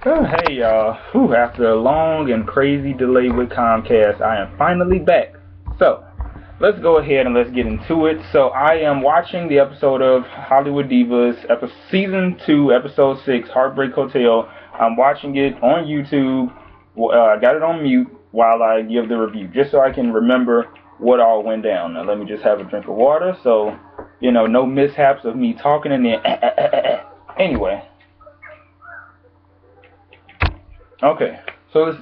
Oh, hey y'all. After a long and crazy delay with Comcast, I am finally back. So, let's go ahead and let's get into it. So, I am watching the episode of Hollywood Divas, season 2, episode 6, Heartbreak Hotel. I'm watching it on YouTube. I got it on mute while I give the review, just so I can remember what all went down. Now, let me just have a drink of water so, no mishaps of me talking and then. Anyway. Okay, so let's,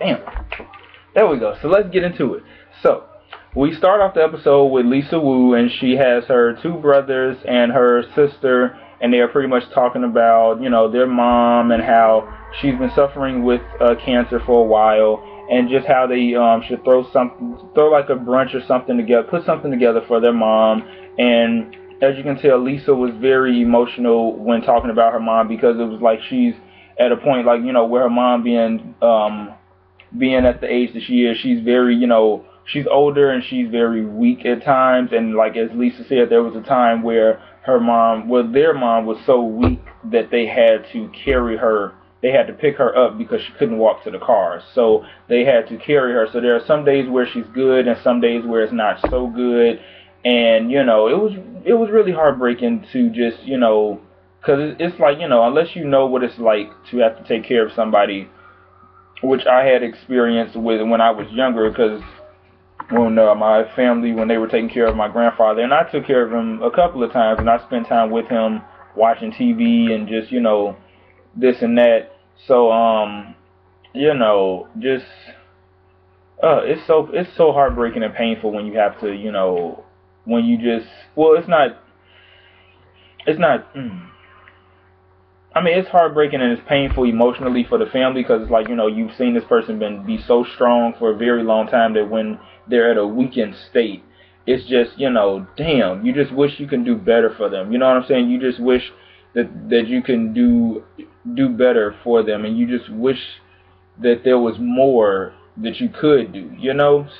damn, there we go. So let's get into it. So, we start off the episode with Lisa Wu, and she has her two brothers and her sister, and they are pretty much talking about, their mom and how she's been suffering with cancer for a while, and just how they should throw like a brunch or something together, put something together for their mom. And as you can tell, Lisa was very emotional when talking about her mom, because it was like she's at a point, like, where her mom being at the age that she is, she's very, she's older and she's very weak at times. And like as Lisa said, there was a time where their mom was so weak that they had to carry her. They had to pick her up because she couldn't walk to the car. So they had to carry her. So there are some days where she's good and some days where it's not so good. And, it was really heartbreaking to just, because it's like, unless you know what it's like to have to take care of somebody, which I had experience with when I was younger, because my family, when they were taking care of my grandfather, and I took care of him a couple of times, and I spent time with him watching TV and just, this and that. So, just, it's so heartbreaking and painful when you have to, when you just, well, it's not, I mean, it's heartbreaking and it's painful emotionally for the family, because it's like, you've seen this person be so strong for a very long time that when they're at a weakened state, it's just, damn, you just wish you can do better for them. You know what I'm saying? You just wish that you can do better for them, and you just wish that there was more that you could do,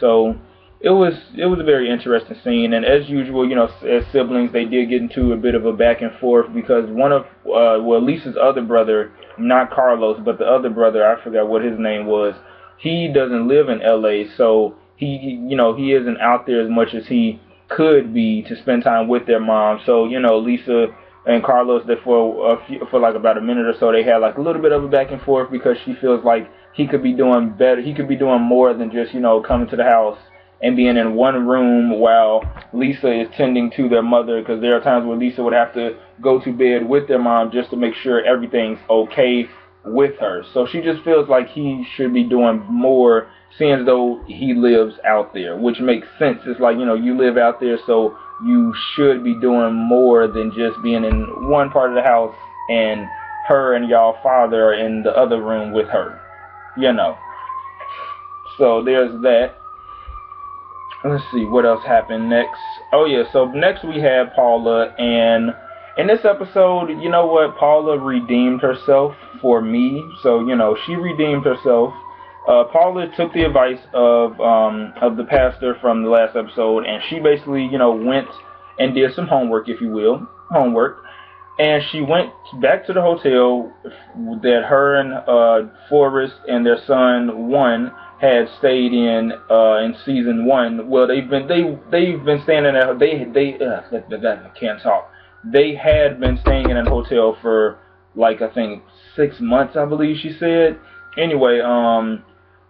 So it was a very interesting scene, and as usual, as siblings, they did get into a bit of a back and forth, because one of Lisa's other brother, not Carlos, but the other brother, I forgot what his name was. He doesn't live in LA, so he isn't out there as much as he could be to spend time with their mom. So Lisa and Carlos, that for like about a minute or so, they had like a little bit of a back and forth, because she feels like he could be doing better. He could be doing more than just coming to the house and being in one room while Lisa is tending to their mother, because there are times where Lisa would have to go to bed with their mom just to make sure everything's okay with her. So she just feels like he should be doing more, seeing as though he lives out there, which makes sense. It's like, you live out there, so you should be doing more than just being in one part of the house and her and y'all father are in the other room with her, So there's that. Let's see what else happened next. Oh yeah, so next we have Paula, and in this episode, you know what, Paula redeemed herself for me. So she redeemed herself. Paula took the advice of the pastor from the last episode, and she basically went and did some homework, if you will, and she went back to the hotel that her and Forrest and their son had stayed in season 1. Well, they've been staying in I can't talk. They had been staying in a hotel for like, I think 6 months, I believe she said. Anyway,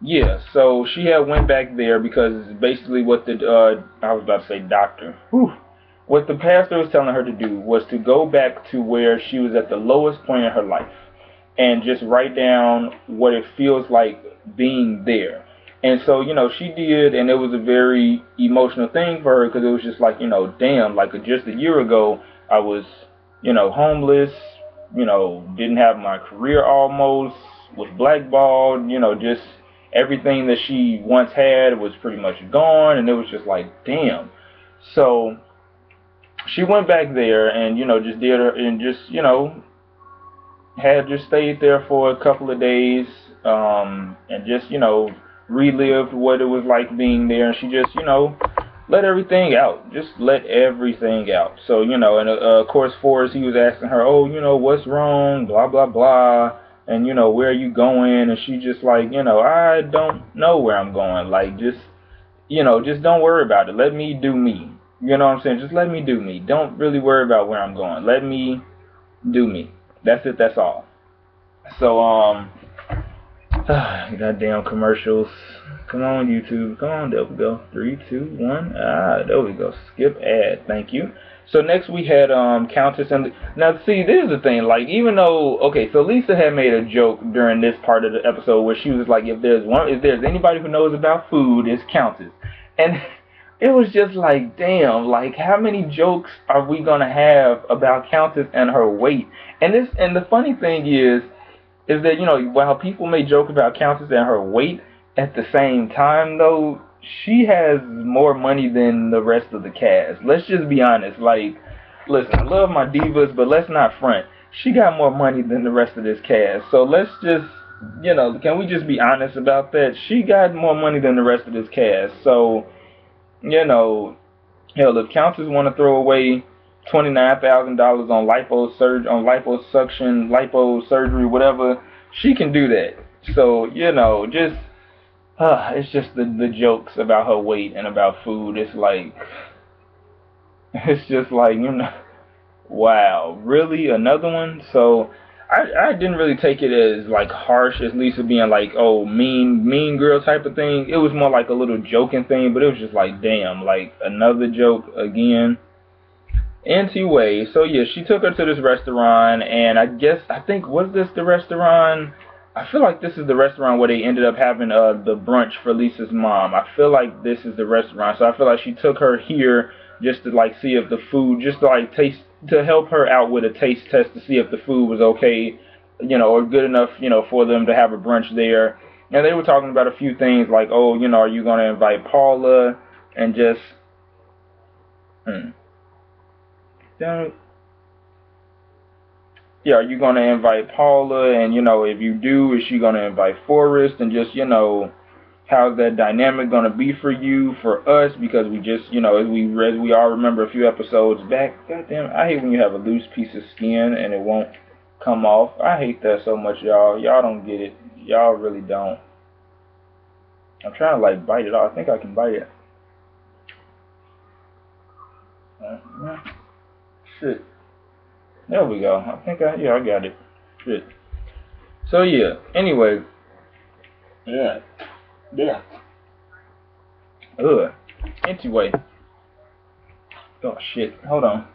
yeah. So she had went back there because basically what the I was about to say doctor. What the pastor was telling her to do was to go back to where she was at the lowest point in her life, and just write down what it feels like being there. And so, she did, and it was a very emotional thing for her, because it was just like, damn, like just a year ago, I was, homeless, didn't have my career almost, was blackballed, just everything that she once had was pretty much gone, and it was just like, damn. So she went back there and, just did her, and just, had just stayed there for a couple of days, and just, relived what it was like being there, and she just, let everything out. Just let everything out. So, and of course, Forrest, he was asking her, oh, what's wrong, blah, blah, blah. and you know, where are you going? And she just like, you know, I don't know where I'm going. Like, just, you know, just don't worry about it. Let me do me. You know what I'm saying? Just let me do me. Don't really worry about where I'm going. Let me do me. That's it. That's all. So, goddamn commercials. Come on, YouTube. Come on, there we go. 3, 2, 1. There we go. Skip ad. Thank you. So next we had Countess and now see, this is the thing. Like, even though, okay, so Lisa had made a joke during this part of the episode where she was like, if there's anybody who knows about food, it's Countess. And it was just like, damn, like, how many jokes are we gonna have about Countess and her weight? And the funny thing is that, you know, while people may joke about Countess and her weight, at the same time, though, she has more money than the rest of the cast. Let's just be honest. Like, listen, I love my divas, but let's not front. She got more money than the rest of this cast. So let's just, you know, can we just be honest about that? She got more money than the rest of this cast. So, you know, hell, if Countess want to throw away $29,000 on liposuction, lipo surgery, whatever, she can do that. So, you know, just it's just the jokes about her weight and about food. It's just like, you know, wow, really, another one? So I didn't really take it as like harsh as Lisa being like, oh, mean girl type of thing. It was more like a little joking thing, but it was just like, damn, like another joke again. Anyway, so yeah, she took her to this restaurant, and I think, was this the restaurant? I feel like this is the restaurant where they ended up having the brunch for Lisa's mom. I feel like this is the restaurant, so I feel like she took her here just to like see if the food, just to like taste, to help her out with a taste test to see if the food was okay, you know, or good enough, you know, for them to have a brunch there. And they were talking about a few things like, oh, you know, are you going to invite Paula, and just, yeah, are you going to invite Paula? And, you know, if you do, is she going to invite Forrest? And just, you know, how's that dynamic going to be for you, for us? Because we just, you know, as we all remember a few episodes back, goddamn, I hate when you have a loose piece of skin and it won't come off. I hate that so much, y'all. Y'all don't get it. Y'all really don't. I'm trying to, like, bite it off. I think I can bite it. Shit. There we go. I think I got it. Shit. So yeah. Anyway. Yeah. Ugh. Anyway. Oh shit. Hold on.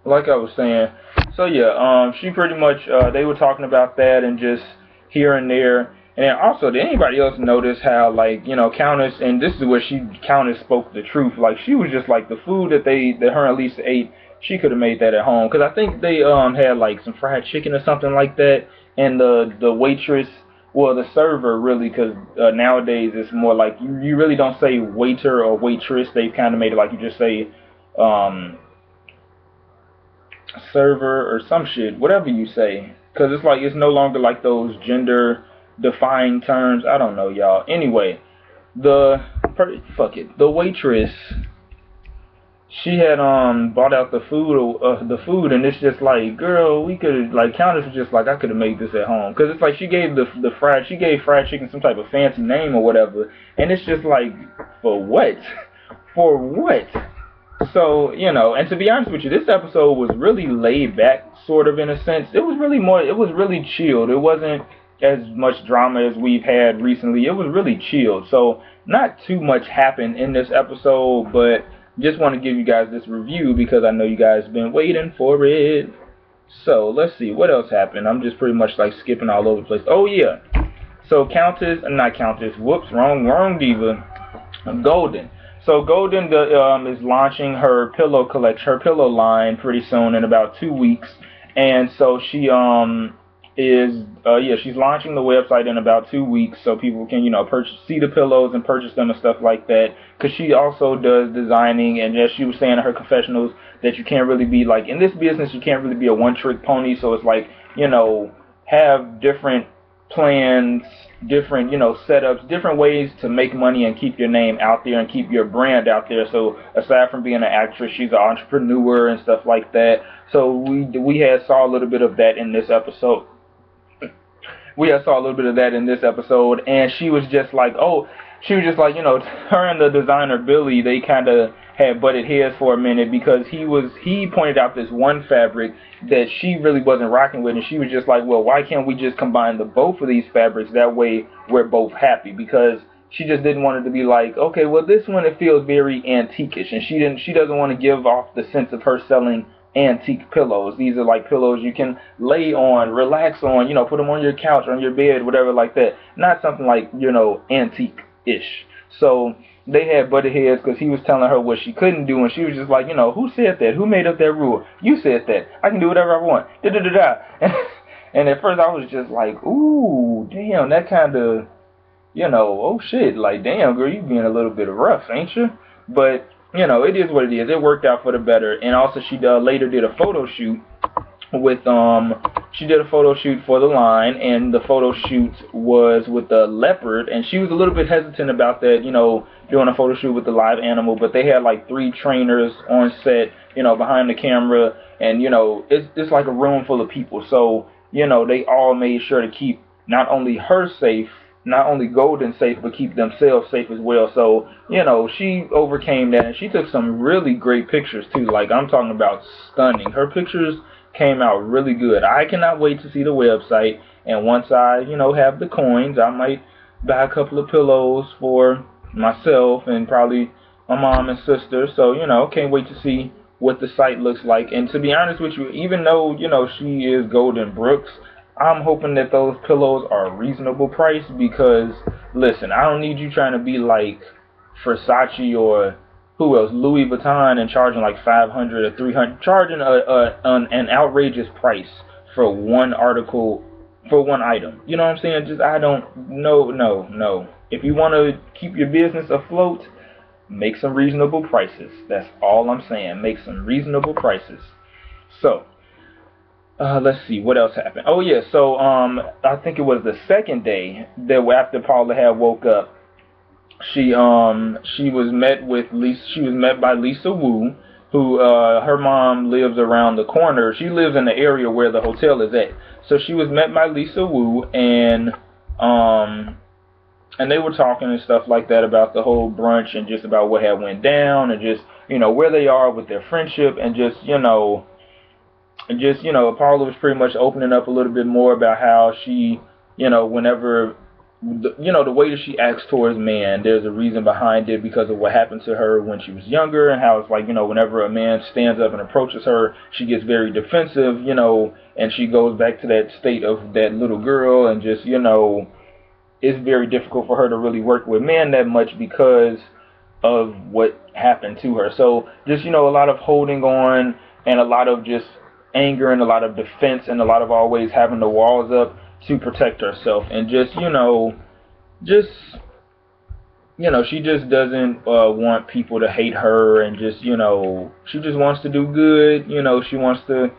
Like I was saying. So yeah. She pretty much. They were talking about that and just here and there. And then also, did anybody else notice how, like, you know, Countess, and this is where Countess spoke the truth. Like, she was just like, the food that her and Lisa ate, she could have made that at home. Because I think they had like some fried chicken or something like that. And the waitress, well, the server really, because nowadays it's more like you really don't say waiter or waitress. They've kind of made it like you just say server or some shit, whatever you say. Because it's like, it's no longer like those gender define terms. I don't know, y'all. Anyway, the waitress, she had bought out the food, and it's just like, girl, we could, like, Countess was just like, I could have made this at home, because it's like she gave she gave fried chicken some type of fancy name or whatever, and it's just like, for what? For what? So, you know, and to be honest with you, this episode was really laid back, sort of, in a sense. It was really chilled. It wasn't as much drama as we've had recently. It was really chilled. So not too much happened in this episode, but just want to give you guys this review because I know you guys have been waiting for it. So let's see what else happened. I'm just pretty much like skipping all over the place. Oh yeah. So wrong diva. Golden. So Golden is launching her pillow collection, her pillow line pretty soon in about 2 weeks. And so she she's launching the website in about 2 weeks, so people can, you know, see the pillows and purchase them and stuff like that. Because she also does designing, and as she was saying in her confessionals, that you can't really be, like, in this business, you can't really be a one-trick pony. So it's like, you know, have different plans, different, setups, different ways to make money and keep your name out there and keep your brand out there. So aside from being an actress, she's an entrepreneur and stuff like that. So we had saw a little bit of that in this episode. We had saw a little bit of that in this episode, and she was just like, her and the designer Billy, they kind of had butted heads for a minute because he pointed out this one fabric that she really wasn't rocking with, and she was just like, well, why can't we just combine the both of these fabrics? That way we're both happy, because she just didn't want it to be like, okay, well, this one, it feels very antique-ish, and she doesn't want to give off the sense of her selling antique pillows. These are like pillows you can lay on, relax on, put them on your couch, on your bed, whatever like that. Not something like, antique-ish. So they had butted heads because he was telling her what she couldn't do, and she was just like, who said that? Who made up that rule? You said that. I can do whatever I want. Da-da-da-da. And at first I was just like, ooh, damn, that kind of, oh shit, like, damn, girl, you being a little bit rough, ain't you? But it is what it is. It worked out for the better. And also, she later did a photo shoot with she did a photo shoot for the line, and the photo shoot was with the leopard, and she was a little bit hesitant about that, doing a photo shoot with the live animal. But they had like 3 trainers on set, behind the camera, and it's like a room full of people. So they all made sure to keep not only her safe, not only Golden safe, but keep themselves safe as well. So, she overcame that, and she took some really great pictures too. Like, I'm talking about stunning. Her pictures came out really good. I cannot wait to see the website, and once I, have the coins, I might buy a couple of pillows for myself and probably my mom and sister. So, can't wait to see what the site looks like. And to be honest with you, even though, she is Golden Brooks, I'm hoping that those pillows are a reasonable price, because, listen, I don't need you trying to be like Versace or who else, Louis Vuitton, and charging like $500 or $300, charging an outrageous price for one article, for one item. You know what I'm saying? Just, I don't, no. If you want to keep your business afloat, make some reasonable prices. That's all I'm saying. Make some reasonable prices. So, let's see, what else happened? Oh yeah, so I think it was the second day that after Paula had woke up, she was met by Lisa Wu, who her mom lives around the corner. She lives in the area where the hotel is at. So she was met by Lisa Wu, and they were talking and stuff like that about the whole brunch and just about what had went down, and just where they are with their friendship, and just Paula was pretty much opening up a little bit more about how she, whenever, the way that she acts towards man, there's a reason behind it because of what happened to her when she was younger, and how it's like, whenever a man stands up and approaches her, she gets very defensive, and she goes back to that state of that little girl, and just, it's very difficult for her to really work with men that much because of what happened to her. So just, a lot of holding on, and a lot of just anger, and a lot of defense, and a lot of always having the walls up to protect herself, and just she just doesn't want people to hate her, and just she just wants to do good. She wants to,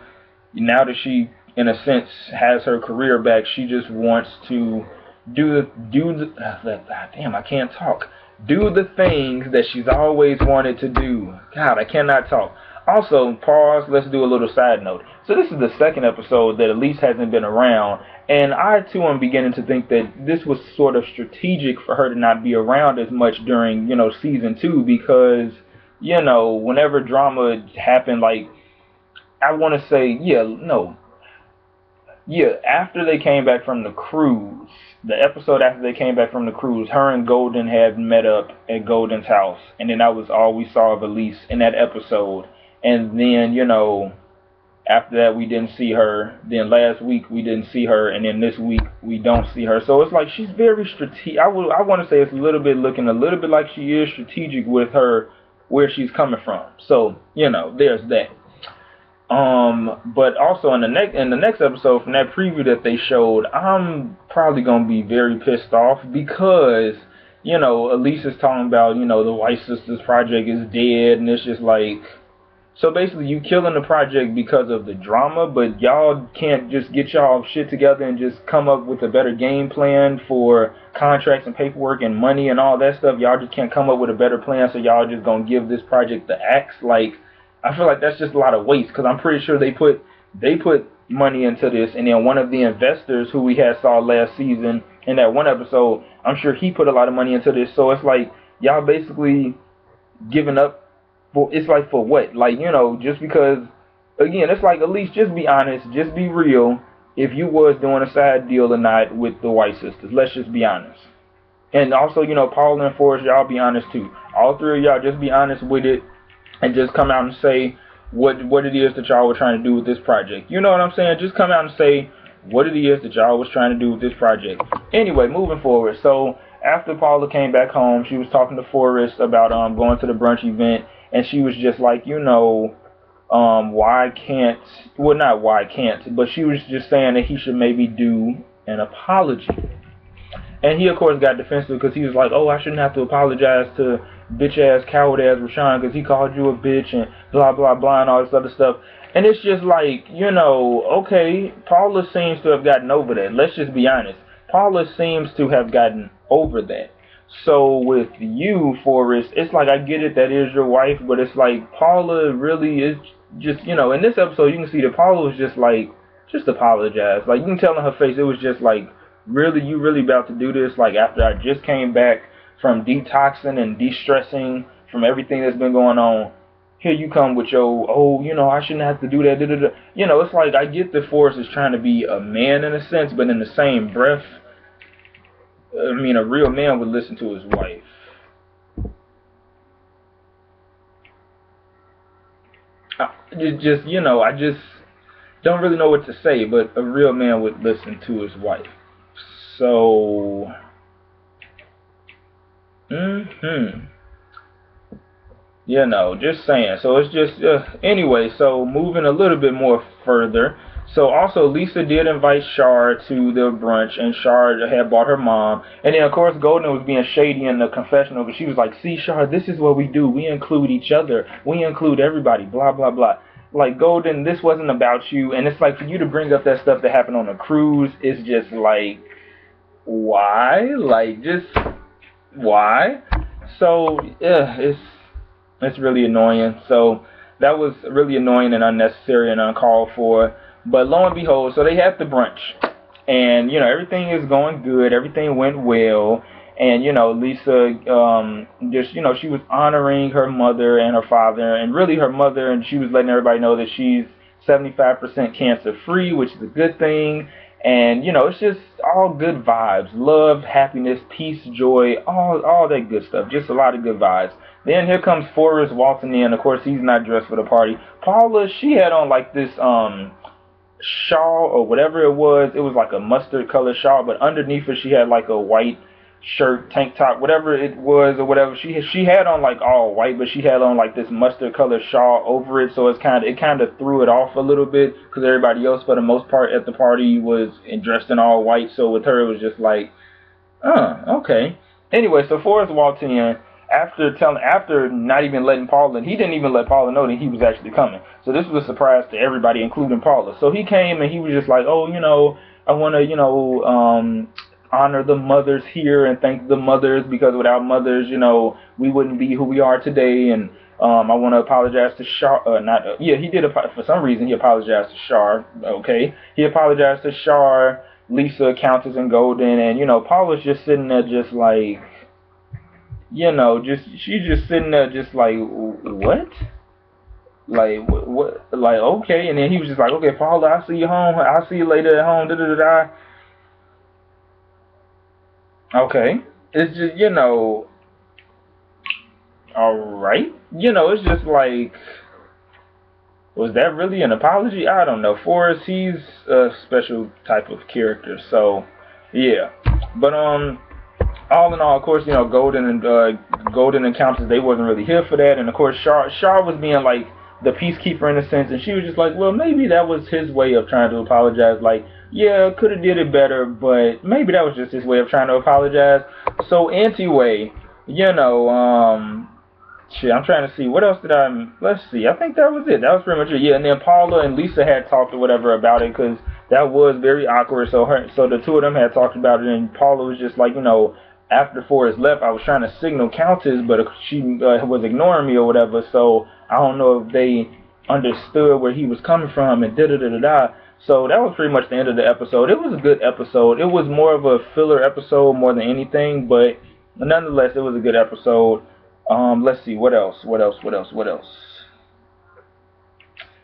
now that she in a sense has her career back, she just wants to do the things that she's always wanted to do. God, I cannot talk. Also, pause, let's do a little side note. So this is the second episode that Elise hasn't been around, and I too am beginning to think that this was sort of strategic for her to not be around as much during, season 2, because, whenever drama happened, like, I want to say, after they came back from the cruise, the episode after they came back from the cruise, her and Golden had met up at Golden's house, and then that was all we saw of Elise in that episode. And then, after that we didn't see her. Then last week we didn't see her, and then this week we don't see her. So it's like she's very strategic. I want to say it's looking a little bit like she is strategic with her, where she's coming from. So, there's that. But also in the next episode from that preview that they showed, I'm probably gonna be very pissed off because, Elise is talking about, the White Sisters Project is dead, and it's just like, So basically, you killing the project because of the drama, but y'all can't just get y'all shit together and just come up with a better game plan for contracts and paperwork and money and all that stuff. Y'all just can't come up with a better plan, so y'all just gonna give this project the axe. Like, I feel like that's just a lot of waste, because I'm pretty sure they put money into this, and then one of the investors who we had saw last season in that one episode, I'm sure he put a lot of money into this. So it's like y'all basically giving up. Well, it's like, for what? Like, you know, just because, again, it's like, at least just be honest, just be real, if you was doing a side deal or not with the White Sisters. Let's just be honest. And also, you know, Paul and Forrest, y'all be honest too. All three of y'all just be honest with it, and just come out and say what it is that y'all were trying to do with this project. You know what I'm saying? Just come out and say what it is that y'all was trying to do with this project. Anyway, moving forward. So after Paula came back home, she was talking to Forrest about going to the brunch event. And she was just like, you know, why can't, well, not why can't, but she was just saying that he should maybe do an apology. And he, of course, got defensive because he was like, oh, I shouldn't have to apologize to bitch-ass, coward-ass Rashawn because he called you a bitch and blah, blah, blah, and all this other stuff. And it's just like, you know, okay, Paula seems to have gotten over that. Let's just be honest. Paula seems to have gotten over that. So with you, Forrest, it's like, I get it, that is your wife, but it's like Paula really is just, you know, in this episode you can see that Paula was just like, just apologize. Like, you can tell in her face, it was just like, really, you really about to do this? Like, after I just came back from detoxing and de-stressing from everything that's been going on, here you come with your, oh, you know, I shouldn't have to do that, da, da, da. You know, it's like, I get that Forrest is trying to be a man in a sense, but in the same breath, I mean, a real man would listen to his wife. You know, I just don't really know what to say, but a real man would listen to his wife. So, you know, just saying. So it's just, anyway, so moving a little bit more further. So also, Lisa did invite Shar to the brunch, and Shar had brought her mom. And then, of course, Golden was being shady in the confessional, but she was like, see, Shar, this is what we do. We include each other. We include everybody, blah, blah, blah. Like, Golden, this wasn't about you. And it's like, for you to bring up that stuff that happened on a cruise, it's just like, why? Like, just, why? So, yeah, it's really annoying. So, that was really annoying and unnecessary and uncalled for. But lo and behold, so they had the brunch, and, you know, everything is going good, everything went well, and, you know, Lisa, just, you know, she was honoring her mother and her father, and really her mother, and she was letting everybody know that she's 75% cancer-free, which is a good thing, and, you know, it's just all good vibes, love, happiness, peace, joy, all that good stuff, just a lot of good vibes. Then here comes Forrest waltzing in. Of course, he's not dressed for the party. Paula, she had on, like, this, shawl or whatever it was like a mustard color shawl, but underneath it she had like a white shirt, tank top, whatever it was, or whatever she had on, like all white, but she had on like this mustard color shawl over it, so it kind of threw it off a little bit, because everybody else for the most part at the party was dressed in all white. So with her it was just like, okay. Anyway, so Forrest walked in after not even letting Paula, he didn't even let Paula know that he was actually coming. So this was a surprise to everybody, including Paula. So he came and he was just like, oh, you know, I want to, you know, honor the mothers here and thank the mothers, because without mothers, you know, we wouldn't be who we are today. And I want to apologize to Shar. He did. For some reason, he apologized to Shar. Okay, he apologized to Shar, Lisa, Countess, and Golden. And, you know, Paula's just sitting there just like, you know, she's just sitting there just like, what? Like, what? Like, okay. And then he was just like, okay, Paula, I'll see you home. I'll see you later at home. Da da da da. Okay. It's just, you know, alright. You know, it's just like, was that really an apology? I don't know. Forrest, he's a special type of character. So, yeah. But, all in all, of course, you know, Golden and Countess, they wasn't really here for that. And, of course, Shar was being, like, the peacekeeper in a sense. And she was just like, well, maybe that was his way of trying to apologize. Like, yeah, could have did it better, but maybe that was just his way of trying to apologize. So, anyway, you know, Shit, I'm trying to see what else did I. Let's see. I think that was it. That was pretty much it. Yeah, and then Paula and Lisa had talked or whatever about it because that was very awkward. So the two of them had talked about it, and Paula was just like, after Forrest left, I was trying to signal Countess, but she was ignoring me or whatever. So I don't know if they understood where he was coming from and da da da da da. So that was pretty much the end of the episode. It was a good episode. It was more of a filler episode more than anything, but nonetheless, it was a good episode. Let's see, what else?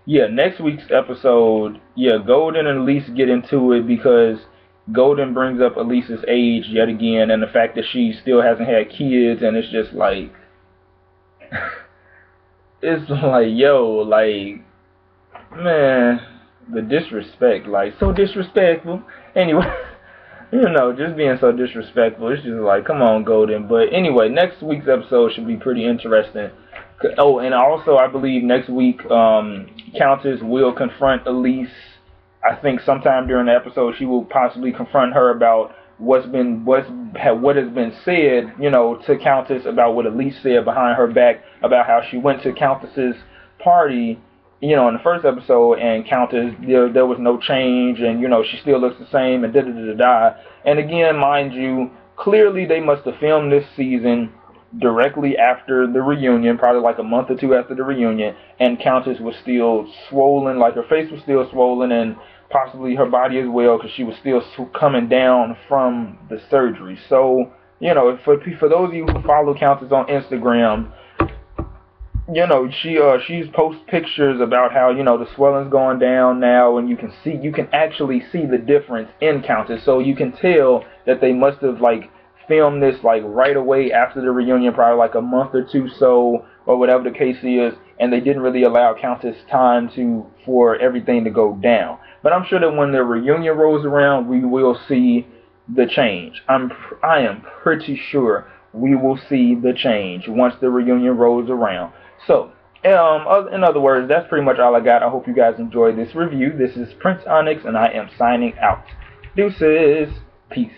Yeah, next week's episode, yeah, Golden and Elise get into it because Golden brings up Elise's age yet again and the fact that she still hasn't had kids, and it's just like, it's like, yo, like, man, the disrespect, like, so disrespectful. Anyway, just being so disrespectful. It's just like, come on, Golden. But anyway, next week's episode should be pretty interesting. Oh, and also, I believe next week, Countess will confront Elise. I think sometime during the episode, she will possibly confront her about what has been said, to Countess about what Elise said behind her back about how she went to Countess's party, in the first episode, and Countess, there was no change, and, she still looks the same, and da-da-da-da-da. And again, mind you, clearly they must have filmed this season directly after the reunion, probably like a month or two after the reunion, and Countess was still swollen, like her face was still swollen, and possibly her body as well, because she was still coming down from the surgery. So, for those of you who follow Countess on Instagram, she's posts pictures about how, the swelling's going down now, and you can actually see the difference in Countess. So you can tell that they must have filmed this right away after the reunion, probably like a month or two so, or whatever the case is, and they didn't really allow Countess time for everything to go down. But I'm sure that when the reunion rolls around, we will see the change. I am pretty sure we will see the change once the reunion rolls around. So, in other words, that's pretty much all I got. I hope you guys enjoyed this review. This is Prince Onyx, and I am signing out. Deuces. Peace.